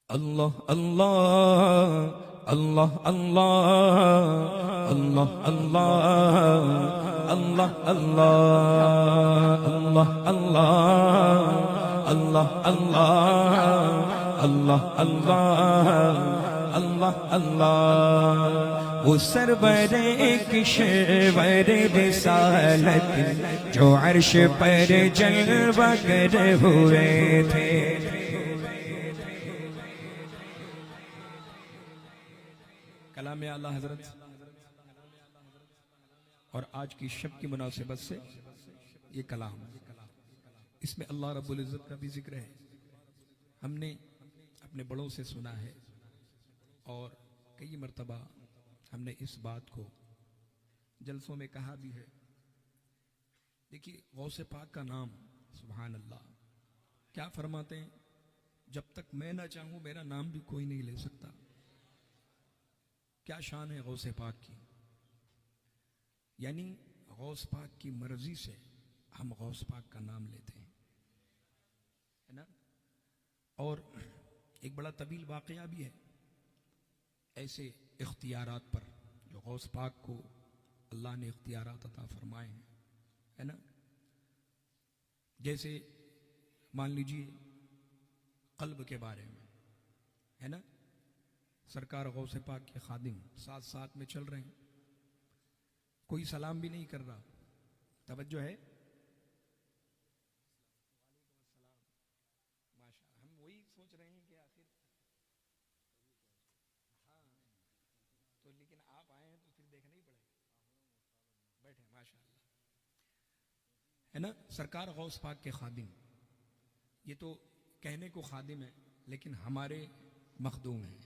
اللہ اللہ اللہ اللہ اللہ اللہ اللہ اللہ اللہ اللہ اللہ اللہ اللہ وہ سرور کشور رسالت جو عرش پر جلوہ گر ہوئے تھے. کلام اعلیٰ حضرت اور آج کی شب کی مناسبت سے یہ کلام، اس میں اللہ رب العزت کا بھی ذکر ہے. ہم نے اپنے بڑوں سے سنا ہے اور کئی مرتبہ ہم نے اس بات کو جلسوں میں کہا بھی ہے. دیکھیے غوث پاک کا نام، سبحان اللہ، کیا فرماتے ہیں؟ جب تک میں نہ چاہوں میرا نام بھی کوئی نہیں لے سکتا. کیا شان ہے غوث پاک کی، یعنی غوث پاک کی مرضی سے ہم غوث پاک کا نام لیتے ہیں، ہے نا. اور ایک بڑا طویل واقعہ بھی ہے ایسے اختیارات پر جو غوث پاک کو اللہ نے اختیارات عطا فرمائے ہیں، ہے نا. جیسے مان لیجئے قلب کے بارے میں، ہے نا. سرکار غوث پاک کے خادم ساتھ ساتھ میں چل رہے ہیں، کوئی سلام بھی نہیں کر رہا. توجہ ہے؟ ہم وہی سوچ رہے ہیں کہ آخر ہاں تو لیکن آپ آئے ہیں تو پھر دیکھنا ہی پڑے گا. بیٹھے ماشاءاللہ، ہے نا. سرکار غوث پاک کے خادم، یہ تو کہنے کو خادم ہے لیکن ہمارے مخدوم ہیں،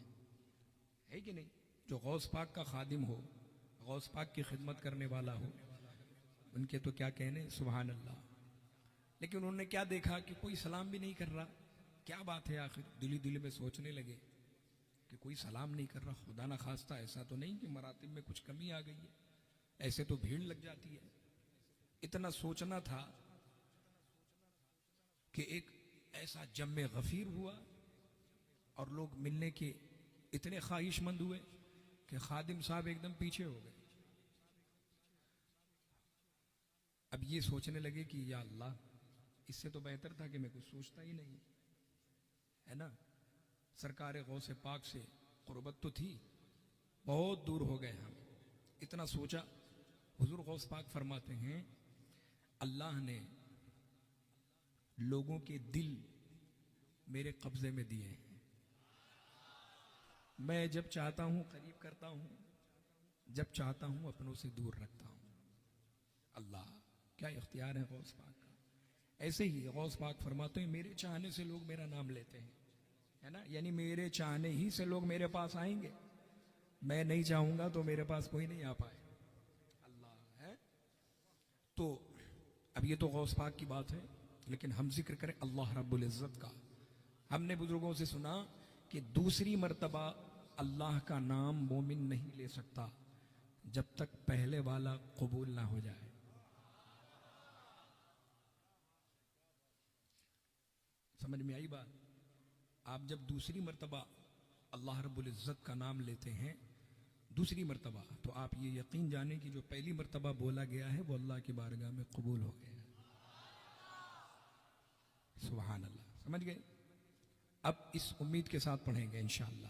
ہے کہ نہیں. جو غوث پاک کا خادم ہو، غوث پاک کی خدمت کرنے والا ہو، ان کے تو کیا کہنے، سبحان اللہ. لیکن انہوں نے کیا دیکھا کہ کوئی سلام بھی نہیں کر رہا. کیا بات ہے آخر؟ دل میں سوچنے لگے کہ کوئی سلام نہیں کر رہا. خدا نہ خواستہ ایسا تو نہیں کہ مراتب میں کچھ کمی آ گئی ہے، ایسے تو بھیڑ لگ جاتی ہے. اتنا سوچنا تھا کہ ایک ایسا جم غفیر ہوا اور لوگ ملنے کے اتنے خواہش مند ہوئے کہ خادم صاحب ایک دم پیچھے ہو گئے. اب یہ سوچنے لگے کہ یا اللہ، اس سے تو بہتر تھا کہ میں کچھ سوچتا ہی نہیں، ہے نا. سرکار غوث پاک سے قربت تو تھی، بہت دور ہو گئے ہم. اتنا سوچا. حضور غوث پاک فرماتے ہیں اللہ نے لوگوں کے دل میرے قبضے میں دیے ہیں، میں جب چاہتا ہوں قریب کرتا ہوں، جب چاہتا ہوں اپنوں سے دور رکھتا ہوں. اللہ کیا اختیار ہے غوث پاک کا. ایسے ہی غوث پاک فرماتے ہیں میرے چاہنے سے لوگ میرا نام لیتے ہیں، ہے نا. یعنی میرے چاہنے ہی سے لوگ میرے پاس آئیں گے، میں نہیں چاہوں گا تو میرے پاس کوئی نہیں آ پائے. اللہ ہے. تو اب یہ تو غوث پاک کی بات ہے، لیکن ہم ذکر کریں اللہ رب العزت کا. ہم نے بزرگوں سے سنا کہ دوسری مرتبہ اللہ کا نام مومن نہیں لے سکتا جب تک پہلے والا قبول نہ ہو جائے. سمجھ میں آئی بات؟ آپ جب دوسری مرتبہ اللہ رب العزت کا نام لیتے ہیں، دوسری مرتبہ، تو آپ یہ یقین جانیں کہ جو پہلی مرتبہ بولا گیا ہے وہ اللہ کی بارگاہ میں قبول ہو گیا. سبحان اللہ. سمجھ گئے؟ اب اس امید کے ساتھ پڑھیں گے انشاءاللہ،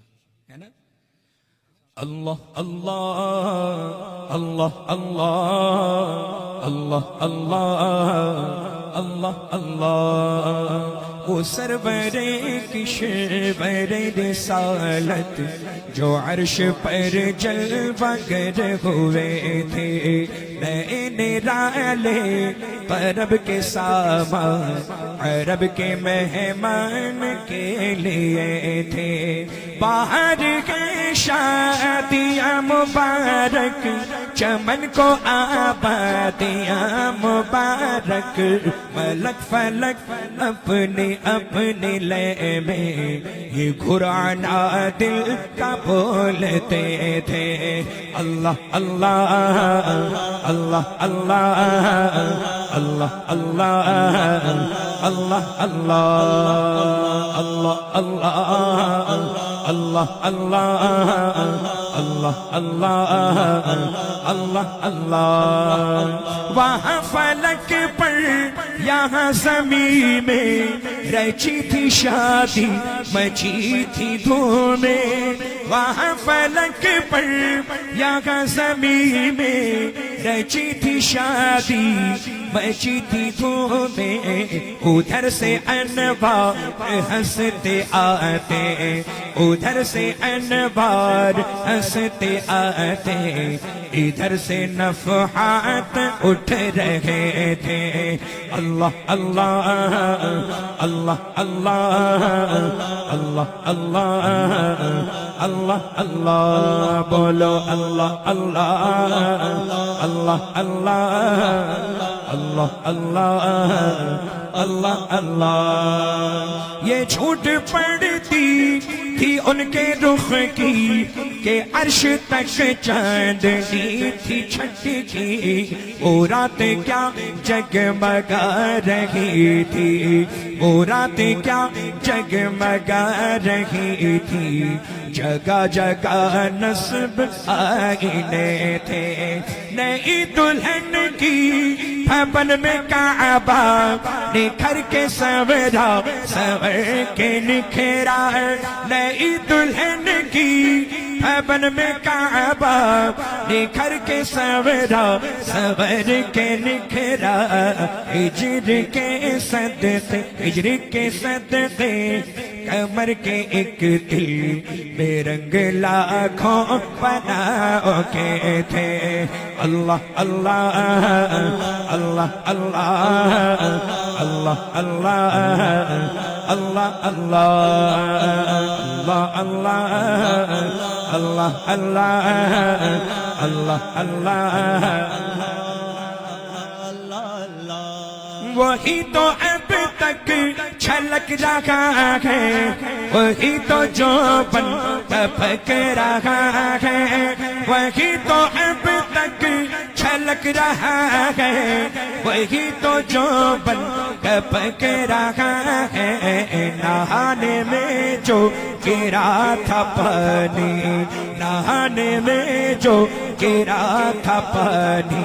ہے نا. اللہ اللہ اللہ اللہ اللہ اللہ اللہ وہ سرور کشور رسالت جو عرش پر جلوہ گر ہوئے تھے، نین رالے عرب کے سامان عرب کے مہمان کے لیے تھے. باہر کے شادیاں مبارک، چمن کو آبادیاں مبارک، ملک فلک اپنے اپنے لے میں یہ قرآن دل کا بولتے تھے. اللہ اللہ اللہ اللہ اللہ اللہ اللہ اللہ اللہ اللہ اللہ اللہ اللہ اللہ اللہ اللہ وہاں فلک پر یہاں زمین میں رچی تھی شادی مچی تھی دھومیں وہاں فلک پر یہاں زمین میں رچی تھی شادی مچی تھی دھومیں ادھر سے انوار ہنستے آتے ادھر سے انوار ہنستے آتے ادھر سے نفحات اٹھ رہے تھے اللہ اللہ اللہ اللہ اللہ اللہ اللہ اللہ بولو اللہ اللہ اللہ اللہ اللہ اللہ اللہ اللہ یہ جھوٹ پڑتی تھی ان کے رخ کی کہ عرش تک چاندنی تھی چھٹکی وہ رات کیا جگمگا رہی تھی وہ رات کیا جگمگا رہی تھی جگہ جگہ نصب آئینے تھے نئی دلہن کی بھون میں کعبہ نکھر کے سورا سور کے نکھرا نئی دلہن کی بھون میں کعبہ نکھر کے سورا سور کے نکھرا ہجر کے صدقے ہجر کے صدقے کمر کے ایک دل میں رنگ لاکھوں بناؤ کے تھے اللہ اللہ اللہ اللہ اللہ اللہ اللہ اللہ اللہ اللہ اللہ اللہ اللہ وہی تو اب تک چھلک رہا ہے وہی تو جو بن ٹپک رہا ہے وہی تو اب تک چھلک رہا ہے وہی تو جو بن ٹپک رہا ہے نہانے میں جو گرا تھا پانی نہانے میں جو گرا تھا پانی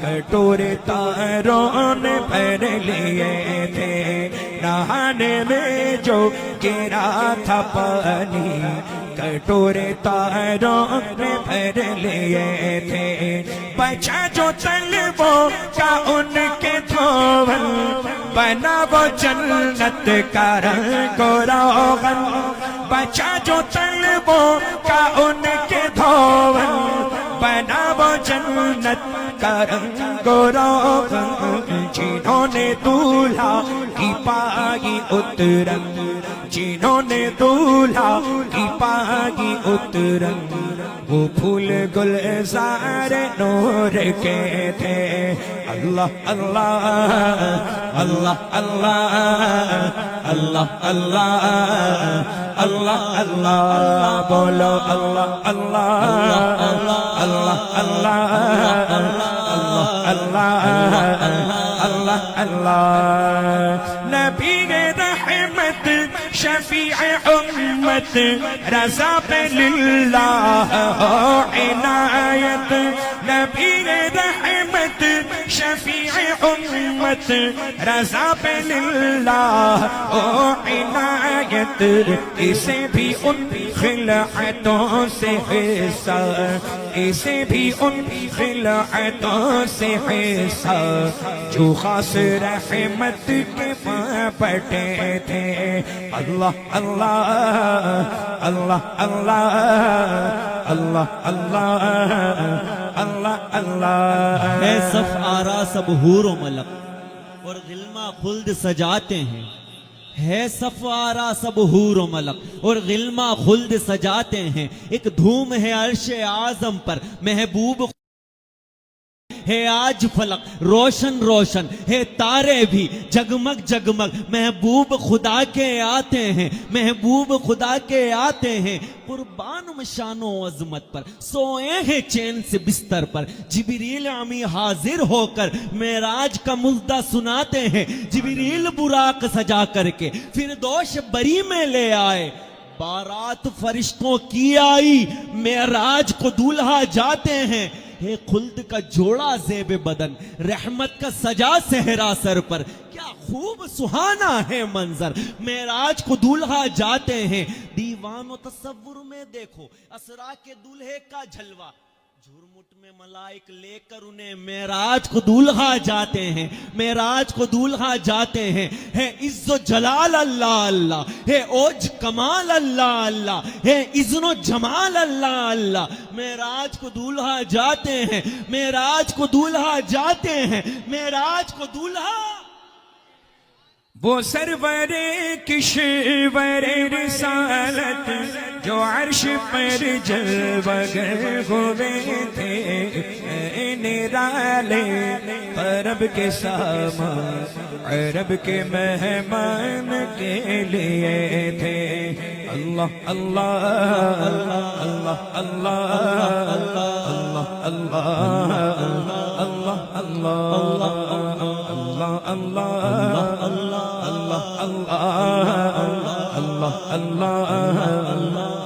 کٹورے تاروں نے بھر لیے تھے نہانے میں جو گرا تھا پانی کٹورے تاروں نے بھر لیے تھے بچا جو طلبوں کا ان کے دھول بنا وہ جنت کا رنگ و روغن بچا جو طلبوں کا ان کے دھول بنا وہ جنت کا رنگ و روغن جنہوں نے دولہا کی پائی اترن جنہوں نے دولہا کی پائی اترن وہ پھول گلزار نور کے تھے اللہ اللہ اللہ اللہ اللہ اللہ اللہ اللہ بولو اللہ اللہ اللہ اللہ اللہ اللہ اللہ اللہ نبی رحمت شفیع امت رضا پہ للہ عنایت نبی رحمت شفیع امت رضا پہ للہ عنایت اسے بھی ان خلعتوں سے حصہ اسے بھی ان خلعتوں سے حصہ جو خاص رحمت کے پٹے تھے اللہ اللہ اللہ اللہ اللہ اللہ اللہ اللہ ہے صف آرا سب حور و ملک اور غلمہ خلد سجاتے ہیں ہے صف آرا سب حور و ملک اور غلمہ خلد سجاتے ہیں ایک دھوم ہے عرش اعظم پر محبوب ہے آج فلک روشن روشن ہے تارے بھی جگمگ جگمگ محبوب خدا کے آتے ہیں محبوب خدا کے آتے ہیں قربان شان و عظمت پر سوئے ہیں چین سے بستر پر جبریل امی حاضر ہو کر معراج کا مژدہ سناتے ہیں جبریل براق سجا کر کے فردوس بری میں لے آئے بارات فرشتوں کی آئی معراج کو دولہا جاتے ہیں ہے خلد کا جوڑا زیب بدن رحمت کا سجا صحرا سر پر کیا خوب سہانا ہے منظر معراج کو دولہا جاتے ہیں دیوان و تصور میں دیکھو اسرا کے دولہے کا جھلوا جھرمٹ میں ملائک لے کر انہیں معراج کو دولہا جاتے ہیں معراج کو دولہا جاتے ہیں ہے عز و جلال اللہ اللہ ہے اوج کمال اللہ اللہ ہے اذن و جمال اللہ اللہ معراج کو دولہا جاتے ہیں معراج کو دولہا جاتے ہیں معراج کو دولہا وہ سرور کشور رسالت جو عرش پر جلوگر ہوئے تھے نرالے عرب کے سامان عرب کے مہمان کے لیے تھے اللہ اللہ اللہ اللہ اللہ اللہ اللہ اللہ اللہ اللہ اللہ